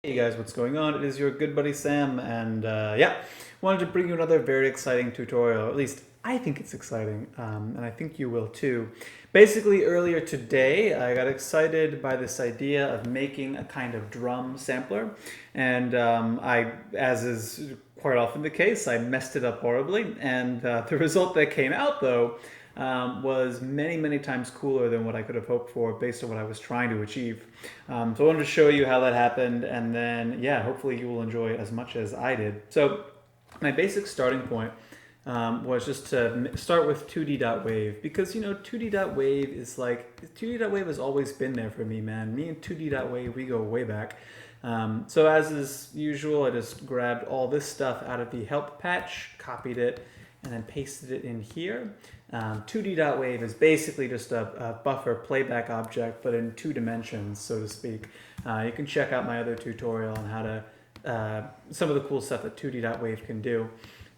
Hey guys, what's going on? It is your good buddy Sam, and yeah, wanted to bring you another very exciting tutorial. At least I think it's exciting, and I think you will too. Basically, earlier today, I got excited by this idea of making a kind of drum sampler, and as is quite often the case, I messed it up horribly, and the result that came out though was many, many times cooler than what I could have hoped for based on what I was trying to achieve. So I wanted to show you how that happened, and then, yeah, hopefully you will enjoy it as much as I did. So my basic starting point was just to start with 2D.wave because, 2D.wave is like, 2D.wave has always been there for me, man. Me and 2D.wave, we go way back. So as is usual, I just grabbed all this stuff out of the help patch, copied it, and then pasted it in here. 2D.wave is basically just a buffer playback object, but in 2 dimensions, so to speak. You can check out my other tutorial on how to, some of the cool stuff that 2D.wave can do.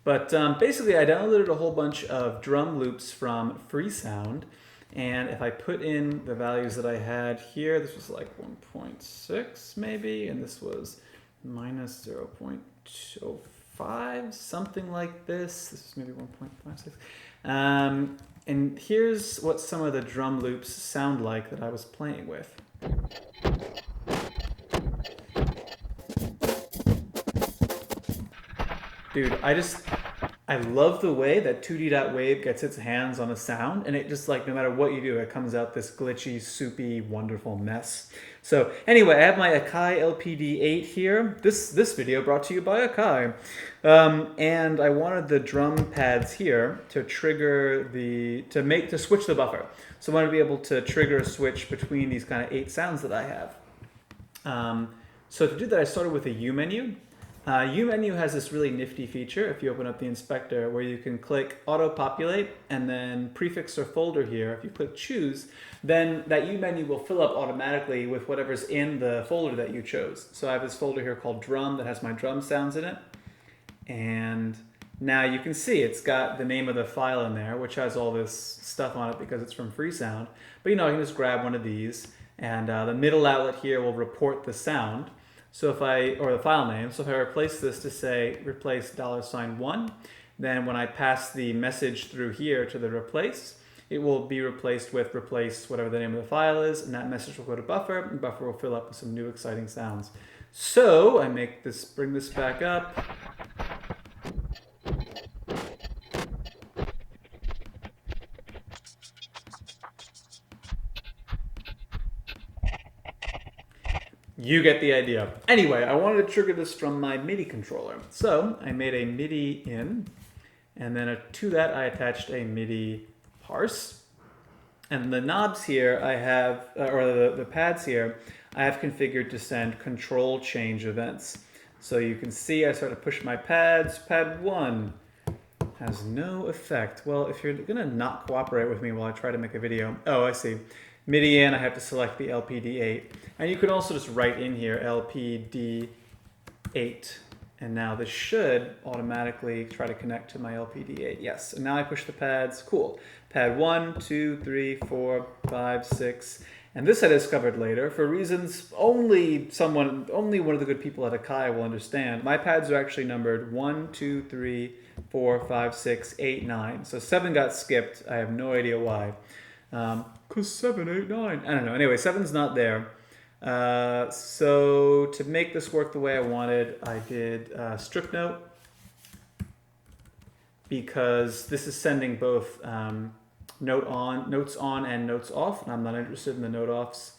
But basically, I downloaded a whole bunch of drum loops from Freesound, and if I put in the values that I had here, this was like 1.6 maybe, and this was minus 0.05, something like this. This is maybe 1.56. And here's what some of the drum loops sound like that I was playing with. Dude, I love the way that 2D.wave gets its hands on a sound, and it just like, no matter what you do, it comes out this glitchy, soupy, wonderful mess. So anyway, I have my Akai LPD8 here. This video brought to you by Akai. And I wanted the drum pads here to trigger to switch the buffer. So I wanted to be able to trigger a switch between these kind of 8 sounds that I have. So to do that, I started with a U menu. U menu has this really nifty feature if you open up the inspector where you can click auto populate and then prefix or folder here. If you click choose, then that U menu will fill up automatically with whatever's in the folder that you chose. So I have this folder here called drum that has my drum sounds in it. And now you can see it's got the name of the file in there, which has all this stuff on it because it's from Freesound. But I can just grab one of these, and the middle outlet here will report the sound. So or the file name. So if I replace this to say replace $1, then when I pass the message through here to the replace, it will be replaced with replace whatever the name of the file is, and that message will go to buffer, and buffer will fill up with some new exciting sounds. So I bring this back up. You get the idea. Anyway, I wanted to trigger this from my MIDI controller. So I made a MIDI in, and then to that I attached a MIDI parse. And the knobs here I have, or the pads here, I have configured to send control change events. So you can see I start to push my pads. Pad 1 has no effect. Well, if you're gonna not cooperate with me while I try to make a video, oh, I see. MIDI in, I have to select the LPD8. And you can also just write in here LPD8. And now this should automatically try to connect to my LPD8. Yes, and now I push the pads, cool. Pad 1, 2, 3, 4, 5, 6. And this I discovered later, for reasons only one of the good people at Akai will understand. My pads are actually numbered 1, 2, 3, 4, 5, 6, 8, 9. So 7 got skipped, I have no idea why. Cause 7, 8, 9. I don't know. Anyway, 7's not there. So to make this work the way I wanted, I did strip note because this is sending both notes on and notes off, and I'm not interested in the note offs.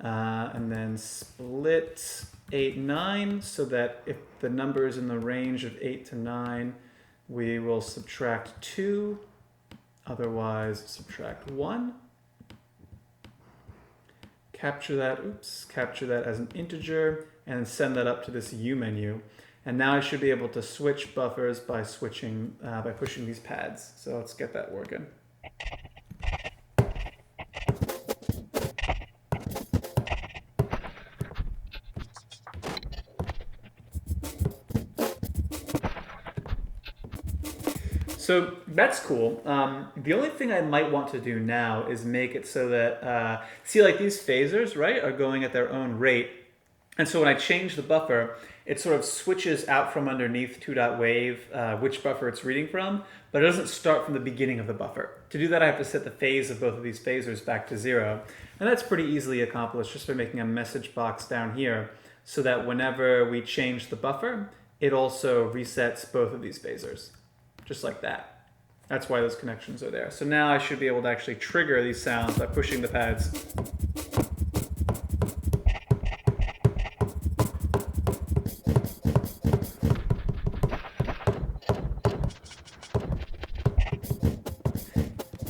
And then split 8, 9 so that if the number is in the range of 8 to 9, we will subtract 2. Otherwise, subtract 1. Capture that as an integer, and send that up to this U menu. And now I should be able to switch buffers by pushing these pads. So let's get that working. So that's cool. The only thing I might want to do now is make it so that, see like these phasers, right, are going at their own rate. And so when I change the buffer, it sort of switches out from underneath 2.wave which buffer it's reading from, but it doesn't start from the beginning of the buffer. To do that, I have to set the phase of both of these phasers back to 0. And that's pretty easily accomplished just by making a message box down here so that whenever we change the buffer, it also resets both of these phasers, just like that. That's why those connections are there. So now I should be able to actually trigger these sounds by pushing the pads.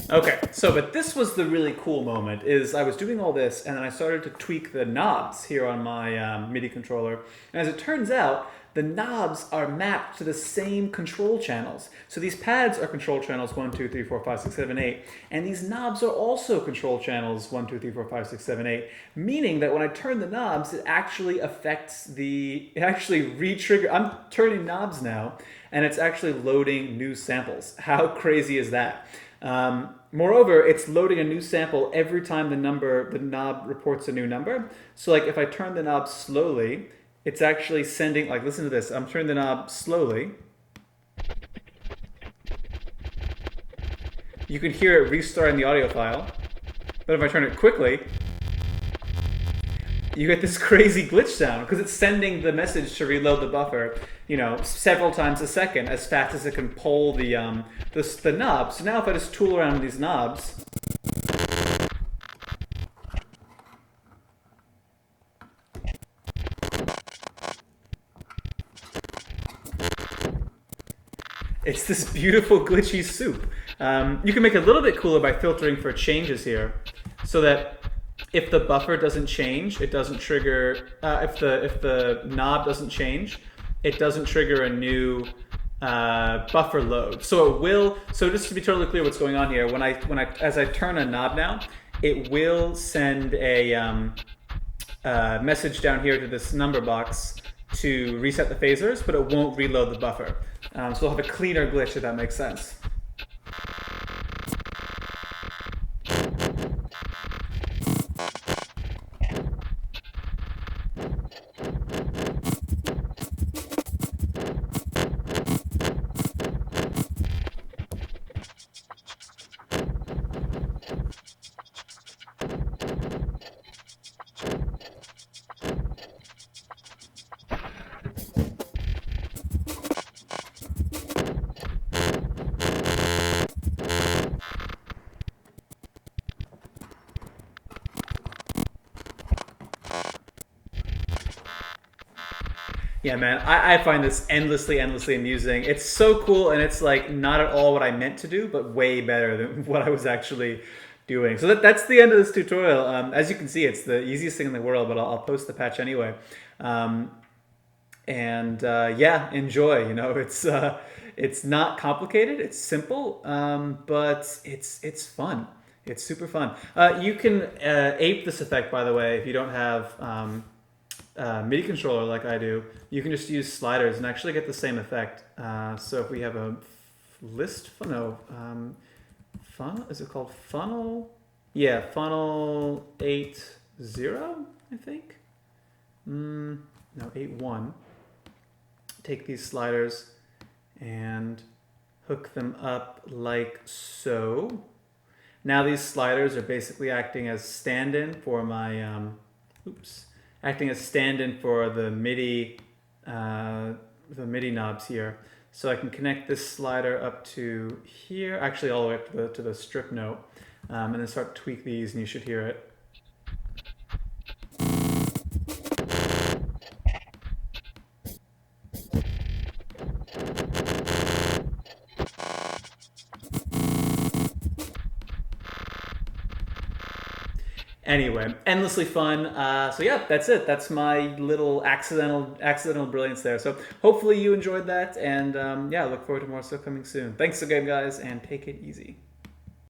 Okay, so but this was the really cool moment, is I was doing all this and then I started to tweak the knobs here on my MIDI controller. And as it turns out, the knobs are mapped to the same control channels. So these pads are control channels 1, 2, 3, 4, 5, 6, 7, 8. And these knobs are also control channels 1, 2, 3, 4, 5, 6, 7, 8. Meaning that when I turn the knobs, it actually affects it actually re-trigger. I'm turning knobs now, and it's actually loading new samples. How crazy is that? Moreover, it's loading a new sample every time the knob reports a new number. So like if I turn the knob slowly, it's actually sending, like listen to this, I'm turning the knob slowly. You can hear it restarting the audio file. But if I turn it quickly, you get this crazy glitch sound because it's sending the message to reload the buffer, several times a second as fast as it can pull the knob. So now if I just tool around with these knobs, it's this beautiful glitchy soup. You can make it a little bit cooler by filtering for changes here, so that if the buffer doesn't change, it doesn't trigger. If the knob doesn't change, it doesn't trigger a new buffer load. So it will. So just to be totally clear, what's going on here? As I turn a knob now, it will send a message down here to this number box to reset the phasers, but it won't reload the buffer. So we'll have a cleaner glitch, if that makes sense. Yeah, man, I find this endlessly amusing. It's so cool, and it's like not at all what I meant to do, but way better than what I was actually doing. So that's the end of this tutorial. As you can see, it's the easiest thing in the world, but I'll post the patch anyway. Yeah, enjoy. It's not complicated. It's simple, but it's fun. It's super fun. You can ape this effect, by the way, if you don't have MIDI controller like I do. You can just use sliders and actually get the same effect. So if we have a list, funnel, is it called funnel? Yeah, funnel 8.0, I think. No, 8.1. Take these sliders and hook them up like so. Now these sliders are basically acting as stand-in for my, acting as stand-in for the MIDI knobs here. So I can connect this slider up to here, actually all the way up to the strip note, and then start to tweak these, and you should hear it. Anyway, endlessly fun. So yeah, that's it. That's my little accidental brilliance there. So hopefully you enjoyed that, and yeah, look forward to more stuff coming soon. Thanks again, guys, and take it easy.